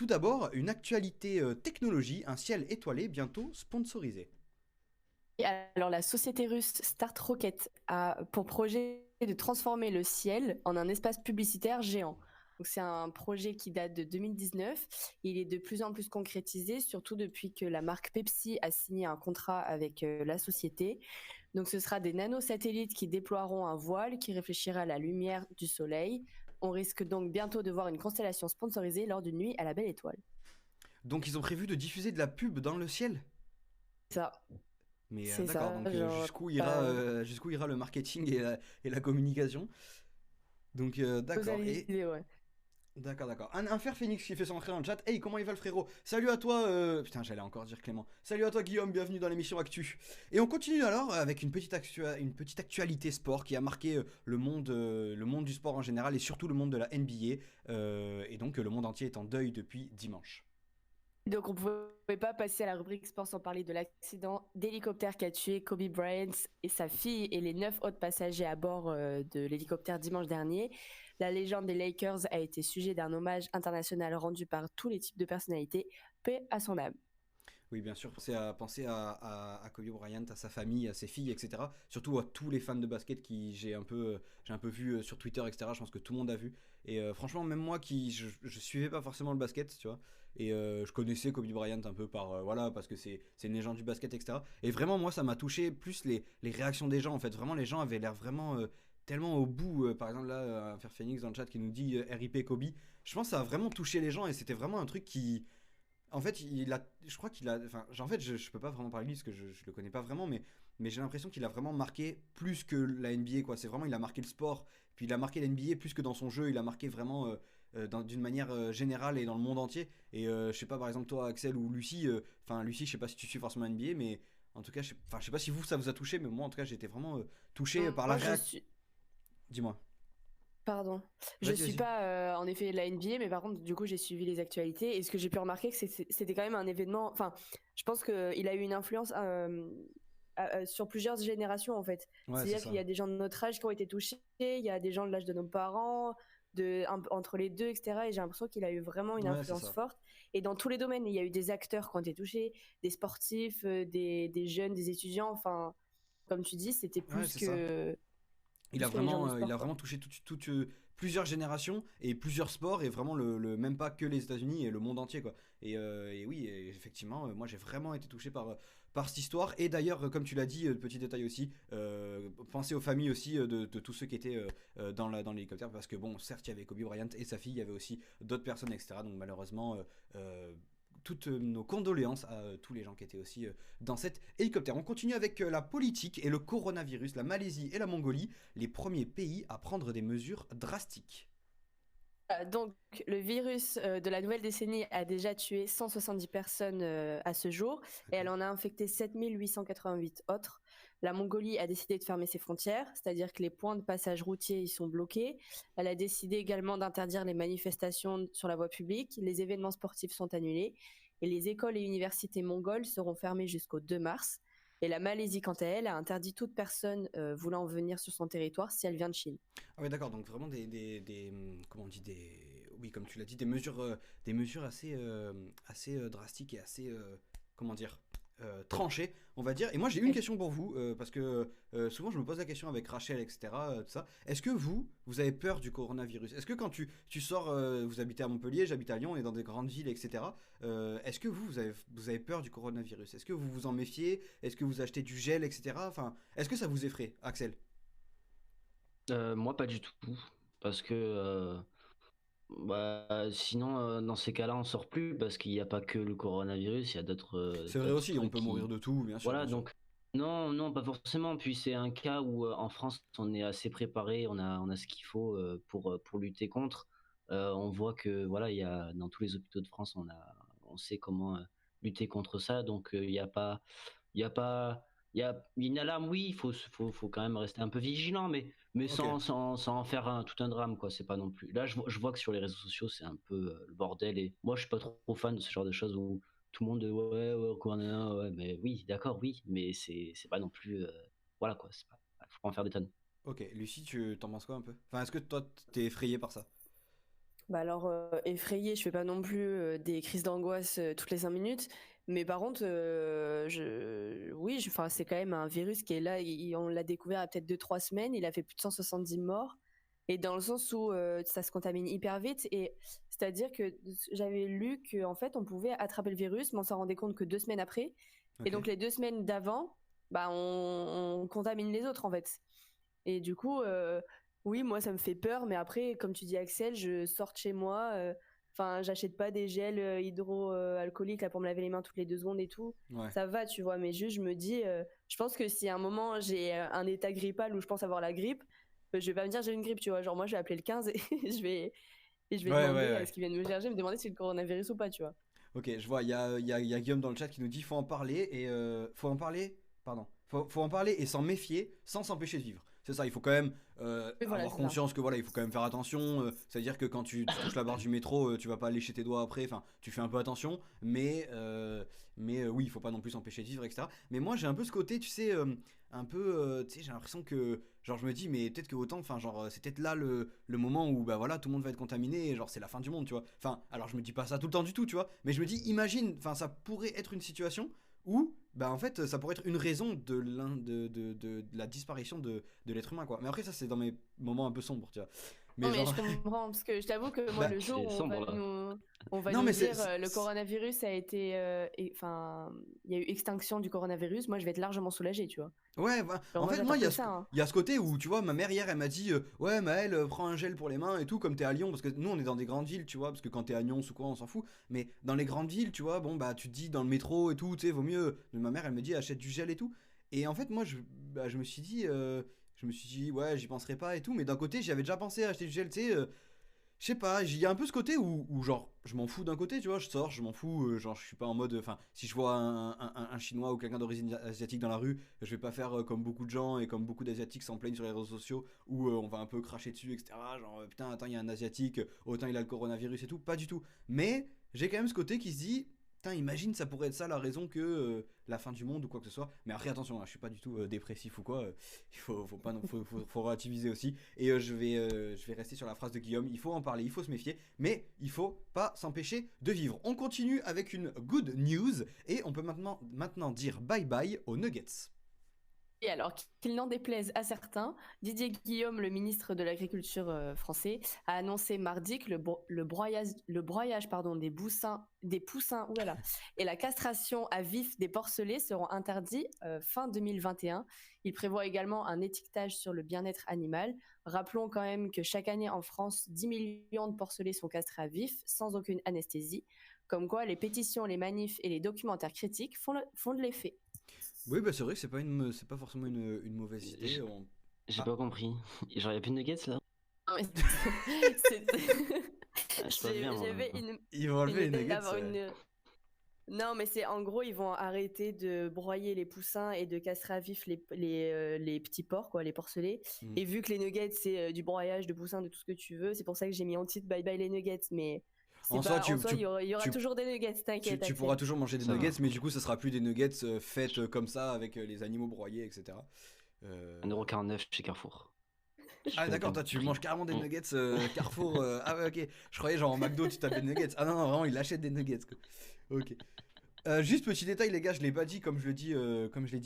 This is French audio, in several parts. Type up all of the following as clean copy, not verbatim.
tout d'abord, une actualité technologie, un ciel étoilé bientôt sponsorisé. Et alors, la société russe Start Rocket a pour projet de transformer le ciel en un espace publicitaire géant. Donc, c'est un projet qui date de 2019. Il est de plus en plus concrétisé, surtout depuis que la marque Pepsi a signé un contrat avec la société. Donc, ce sera des nanosatellites qui déploieront un voile qui réfléchira à la lumière du soleil. On risque donc bientôt de voir une constellation sponsorisée lors d'une nuit à la belle étoile. Donc ils ont prévu de diffuser de la pub dans le ciel. Ça, Mais c'est d'accord, ça, donc genre, jusqu'où ira le marketing et la communication. Donc aux d'accord, et Alizés, ouais. d'accord. Un fer Phoenix qui fait son entrée dans le chat. Hey, comment il va le frérot? Salut à toi, putain, j'allais encore dire Clément. Salut à toi Guillaume, bienvenue dans l'émission Actu. Et on continue alors avec une petite actualité sport qui a marqué le monde du sport en général et surtout le monde de la NBA. Et donc le monde entier est en deuil depuis dimanche. Donc, on pouvait pas passer à la rubrique sport sans parler de l'accident d'hélicoptère qui a tué Kobe Bryant et sa fille et les 9 autres passagers à bord de l'hélicoptère dimanche dernier. La légende des Lakers a été sujet d'un hommage international rendu par tous les types de personnalités. Paix à son âme. Oui, bien sûr, penser à Kobe Bryant, à sa famille, à ses filles, etc. Surtout à tous les fans de basket qui j'ai un peu vu sur Twitter, etc. Je pense que tout le monde a vu. Et franchement, même moi je suivais pas forcément le basket, tu vois. Et je connaissais Kobe Bryant un peu voilà, parce que c'est une légende du basket, etc. Et vraiment, moi, ça m'a touché plus les réactions des gens, en fait. Vraiment, les gens avaient l'air vraiment tellement au bout. Par exemple, là, Faire Phoenix dans le chat qui nous dit RIP Kobe. Je pense que ça a vraiment touché les gens et c'était vraiment un truc qui en fait, je crois qu'il a, enfin, en fait, je peux pas vraiment parler de lui parce que je le connais pas vraiment, mais j'ai l'impression qu'il a vraiment marqué plus que la NBA, quoi. C'est vraiment, il a marqué le sport, puis il a marqué la NBA plus que dans son jeu, il a marqué vraiment d'une manière générale et dans le monde entier. Et je sais pas, par exemple, toi, Axel ou Lucie, enfin, Lucie, je sais pas si tu suis forcément la NBA, mais en tout cas, je sais pas si vous, ça vous a touché, mais moi, en tout cas, j'ai été vraiment touché par la Moi, je réaction. suis. Dis-moi. Pardon. Je Vas-y, suis vas-y. pas en effet de la NBA, mais par contre, du coup, j'ai suivi les actualités. Et ce que j'ai pu remarquer, c'était quand même un événement. Enfin, je pense qu'il a eu une influence sur plusieurs générations, en fait. Ouais, c'est C'est-à-dire qu'il y ça. a des gens de notre âge qui ont été touchés, il y a des gens de l'âge de nos parents, entre les deux, etc. Et j'ai l'impression qu'il a eu vraiment une Ouais, c'est influence ça. forte. Et dans tous les domaines, il y a eu des acteurs qui ont été touchés, des sportifs, des jeunes, des étudiants. Enfin, comme tu dis, c'était Ouais, c'est ça. plus que les gens du Il sport, a quoi. vraiment touché plusieurs générations et plusieurs sports et vraiment même pas que les États-Unis et le monde entier quoi. Et oui, et effectivement, moi j'ai vraiment été touché par cette histoire. Et d'ailleurs, comme tu l'as dit, petit détail aussi, pensez aux familles aussi de tous ceux qui étaient dans l'hélicoptère parce que bon, certes il y avait Kobe Bryant et sa fille, il y avait aussi d'autres personnes, etc. Donc malheureusement, toutes nos condoléances à tous les gens qui étaient aussi dans cet hélicoptère. On continue avec la politique et le coronavirus, la Malaisie et la Mongolie, les premiers pays à prendre des mesures drastiques. Donc, le virus de la nouvelle décennie a déjà tué 170 personnes à ce jour et elle D'accord. en a infecté 7888 autres. La Mongolie a décidé de fermer ses frontières, c'est-à-dire que les points de passage routier y sont bloqués. Elle a décidé également d'interdire les manifestations sur la voie publique, les événements sportifs sont annulés et les écoles et universités mongoles seront fermées jusqu'au 2 mars. Et la Malaisie, quant à elle, a interdit toute personne voulant venir sur son territoire si elle vient de Chine. Ah ouais, d'accord, donc vraiment comment on dit, oui, comme tu l'as dit, des mesures assez drastiques et assez, comment dire, tranchées, on va dire. Et moi, j'ai une question pour vous, parce que souvent, je me pose la question avec Rachel, etc., tout ça. Est-ce que vous avez peur du coronavirus? Est-ce que quand tu sors, vous habitez à Montpellier, j'habite à Lyon, on est dans des grandes villes, etc., est-ce que vous avez peur du coronavirus? Est-ce que vous vous en méfiez? Est-ce que vous achetez du gel, etc.? Enfin, est-ce que ça vous effraie, Axel? Moi, pas du tout. Parce que sinon, dans ces cas-là, on sort plus parce qu'il n'y a pas que le coronavirus, il y a C'est vrai d'autres aussi, on trucs peut mourir qui. de tout, bien sûr, bien Voilà, sûr. donc non, non, pas forcément. Puis c'est un cas où en France, on est assez préparé, on a ce qu'il faut pour lutter contre. On voit que voilà, il y a dans tous les hôpitaux de France, on sait comment lutter contre ça. Donc il y a pas, il y a une alarme, oui, faut quand même rester un peu vigilant, mais Ok. sans en faire tout un drame, quoi. C'est pas non plus. Là, je vois que sur les réseaux sociaux, c'est un peu le bordel. Et moi, je suis pas trop fan de ce genre de choses où tout le monde, ouais, ouais, Corona, ouais, mais oui, d'accord, oui, mais c'est pas non plus, voilà, quoi. C'est pas, faut pas en faire des tonnes. Ok, Lucie, tu t'en penses quoi un peu? Enfin, est-ce que toi, t'es effrayé par ça? Bah alors, effrayée, je fais pas non plus des crises d'angoisse toutes les 5 minutes. Mais par contre, oui, enfin, c'est quand même un virus qui est là. On l'a découvert il y a peut-être 2, 3 semaines. Il a fait plus de 170 morts. Et dans le sens où ça se contamine hyper vite. Et c'est-à-dire que j'avais lu qu'en fait, on pouvait attraper le virus, mais on s'en rendait compte que 2 semaines après. Et Ok. donc, les 2 semaines d'avant, bah, on contamine les autres, en fait. Et du coup, oui, moi, ça me fait peur. Mais après, comme tu dis, Axel, je sors de chez moi. Enfin, j'achète pas des gels hydroalcooliques là pour me laver les mains toutes les 2 secondes et tout. Ouais. Ça va, tu vois. Mais juste, je me dis, je pense que si à un moment j'ai un état grippal où je pense avoir la grippe, je vais pas me dire j'ai une grippe, tu vois. Genre, moi, je vais appeler le 15 et je vais Ouais, ouais, demander à ouais. ce qu'ils viennent me chercher, me demander si c'est le coronavirus ou pas, tu vois. Ok, je vois, il y a Guillaume dans le chat qui nous dit faut en parler et faut en parler, pardon, faut en parler et s'en méfier sans s'empêcher de vivre. C'est ça, il faut quand même Et voilà, avoir c'est ça. conscience que voilà, il faut quand même faire attention. C'est-à-dire que quand tu touches la barre du métro, tu vas pas lécher tes doigts après. Enfin, tu fais un peu attention, mais oui, il faut pas non plus s'empêcher de vivre, etc. Mais moi, j'ai un peu ce côté, tu sais, un peu, tu sais, j'ai l'impression que genre je me dis mais peut-être que autant, enfin genre c'est peut-être là le moment où bah voilà tout le monde va être contaminé et genre c'est la fin du monde, tu vois. Enfin, alors je me dis pas ça tout le temps du tout, tu vois, mais je me dis imagine, enfin ça pourrait être une situation où bah en fait ça pourrait être une raison de la disparition de l'être humain quoi. Mais après ça c'est dans mes moments un peu sombres, tu vois. Non, Mais mais genre je comprends, parce que je t'avoue que moi, bah le jour C'est où sombre là. on va non nous mais dire le coronavirus a été, enfin, il y a eu extinction du coronavirus, moi, je vais être largement soulagée, tu vois. ouais, Genre, en moi, fait, moi, j'attends que ça, hein. il y a ce côté où, tu vois, ma mère hier, elle m'a dit ouais, Maël, prends un gel pour les mains et tout, comme t'es à Lyon, parce que nous, on est dans des grandes villes, tu vois, parce que quand t'es à Lyon ou quoi, on s'en fout, mais dans les grandes villes, tu vois, bon, bah, tu te dis dans le métro et tout, tu sais, vaut mieux. Ma mère, elle me dit achète du gel et tout. Et en fait, moi, bah, je me suis dit, ouais, j'y penserai pas et tout, mais d'un côté, j'y avais déjà pensé à acheter du gel, tu sais. Je sais pas, il y a un peu ce côté où genre, je m'en fous d'un côté, tu vois, je sors, je m'en fous, genre, je suis pas en mode, enfin, si je vois un Chinois ou quelqu'un d'origine asiatique dans la rue, je vais pas faire comme beaucoup de gens et comme beaucoup d'Asiatiques s'en plaignent sur les réseaux sociaux, où on va un peu cracher dessus, etc., genre, putain, attends, il y a un Asiatique, autant il a le coronavirus et tout, pas du tout. Mais j'ai quand même ce côté qui se dit, putain, imagine, ça pourrait être ça la raison que la fin du monde ou quoi que ce soit. Mais après, attention, hein, je suis pas du tout dépressif ou quoi, il faut pas, faut relativiser aussi. Et je vais rester sur la phrase de Guillaume. Il faut en parler, il faut se méfier, mais il faut pas s'empêcher de vivre. On continue avec une good news et on peut maintenant dire bye bye aux Nuggets. Et alors, qu'il n'en déplaise à certains, Didier Guillaume, le ministre de l'Agriculture français, a annoncé mardi que le broyage pardon, des poussins oulala, et la castration à vif des porcelets seront interdits fin 2021. Il prévoit également un étiquetage sur le bien-être animal. Rappelons quand même que chaque année en France, 10 millions de porcelets sont castrés à vif, sans aucune anesthésie. Comme quoi, les pétitions, les manifs et les documentaires critiques font de l'effet. Oui, bah c'est vrai que c'est pas forcément une mauvaise idée. J'ai Ah, pas compris. Genre, y a plus de nuggets là? Non, mais Ah, je passe bien moi. j'avais ils vont enlever les une, Nuggets. avoir une... Non, mais c'est en gros, ils vont arrêter de broyer les poussins et de castrer à vif les petits porcs, quoi, les porcelets. Hmm. Et vu que les nuggets, c'est du broyage de poussins, de tout ce que tu veux, c'est pour ça que j'ai mis en titre Bye bye les nuggets. Mais c'est En soi, pas, en soi, il y aura tu, toujours des nuggets, t'inquiète, tu pourras Axel. toujours manger des Ça nuggets, va. mais du coup, ça sera plus des nuggets faites comme ça avec les animaux broyés, etc. Euh, 1,49€ chez Carrefour. Je Ah connais pas d'accord, le toi tu prix. manges carrément des Mm. nuggets Carrefour. Ah ouais, ok. Je croyais genre en McDo tu tapais des nuggets. Ah non, non, vraiment il achète des nuggets quoi. Ok. Juste petit détail les gars, je l'ai pas dit comme je l'ai dit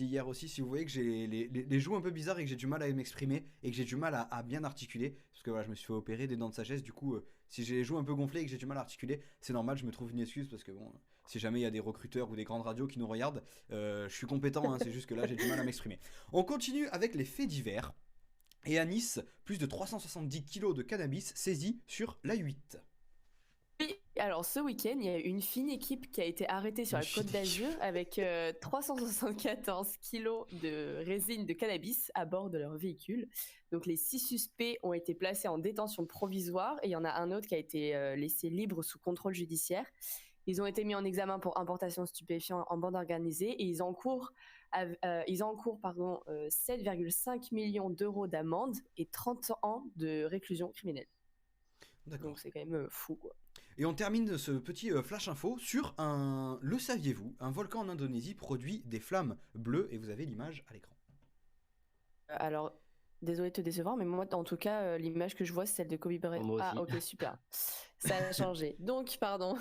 hier aussi. Si vous voyez que j'ai les joues un peu bizarres et que j'ai du mal à m'exprimer et que j'ai du mal à bien articuler, parce que voilà je me suis fait opérer des dents de sagesse, du coup si j'ai les joues un peu gonflées et que j'ai du mal à articuler, c'est normal, je me trouve une excuse parce que bon, si jamais il y a des recruteurs ou des grandes radios qui nous regardent, je suis compétent, hein, c'est juste que là j'ai du mal à m'exprimer. On continue avec les faits divers. Et à Nice, plus de 370 kilos de cannabis saisis sur l'A8. Oui, alors ce week-end, il y a une fine équipe qui a été arrêtée sur Une la Côte fine d'Azur équipe. avec 374 kilos de résine de cannabis à bord de leur véhicule. Donc les 6 suspects ont été placés en détention provisoire et il y en a un autre qui a été laissé libre sous contrôle judiciaire. Ils ont été mis en examen pour importation stupéfiant en bande organisée et ils encourent 7,5 millions d'euros d'amende et 30 ans de réclusion criminelle. D'accord. Donc c'est quand même fou, quoi. Et on termine ce petit flash info sur un. Le saviez-vous? Un volcan en Indonésie produit des flammes bleues et vous avez l'image à l'écran. Alors, Désolée de te décevoir, mais moi, en tout cas, l'image que je vois, c'est celle de Kobe Bryant. Moi Ah, aussi. ok, super. Ça a changé. Donc, pardon.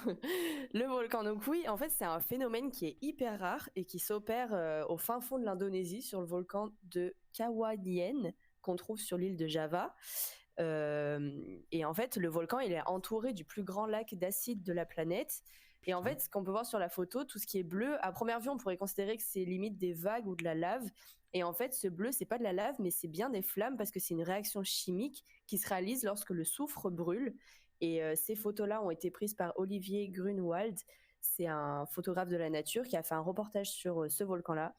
Le volcan. Donc oui, en fait, c'est un phénomène qui est hyper rare et qui s'opère au fin fond de l'Indonésie, sur le volcan de Kawayan, qu'on trouve sur l'île de Java. Et en fait, le volcan, il est entouré du plus grand lac d'acide de la planète. Et en Putain. fait, ce qu'on peut voir sur la photo, tout ce qui est bleu, à première vue, on pourrait considérer que c'est limite des vagues ou de la lave. Et en fait, ce bleu, c'est pas de la lave, mais c'est bien des flammes parce que c'est une réaction chimique qui se réalise lorsque le soufre brûle. Et ces photos-là ont été prises par Olivier Grunwald. C'est un photographe de la nature qui a fait un reportage sur ce volcan-là.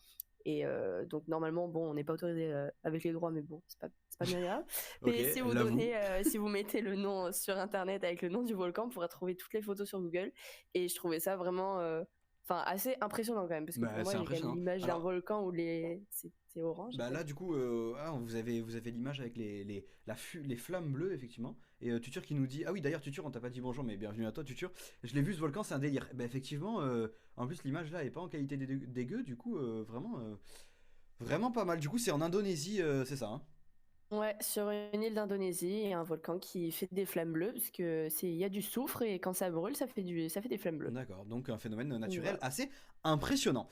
Et donc normalement, bon, on n'est pas autorisé avec les droits, mais bon, c'est pas bien grave. Ok, Mais si vous l'avoue. donnez, si vous mettez le nom sur internet avec le nom du volcan, vous pourrez trouver toutes les photos sur Google. Et je trouvais ça vraiment, enfin, assez impressionnant quand même, parce que pour Bah, moi, c'est j'ai quand même impressionnant. l'image d'un Alors, volcan où c'est orange. bah là, du coup, vous avez l'image avec les flammes bleues, effectivement. Et Tutur qui nous dit, ah oui, d'ailleurs, Tutur, on t'a pas dit bonjour, mais bienvenue à toi, Tutur. Je l'ai vu, ce volcan, c'est un délire. Bah, effectivement, en plus, l'image là est pas en qualité dégueu, du coup, vraiment pas mal. Du coup, c'est en Indonésie, c'est ça, hein. Ouais, sur une île d'Indonésie, il y a un volcan qui fait des flammes bleues, parce que il y a du soufre et quand ça brûle, ça fait des flammes bleues. D'accord, donc un phénomène Donc naturel voilà. assez impressionnant.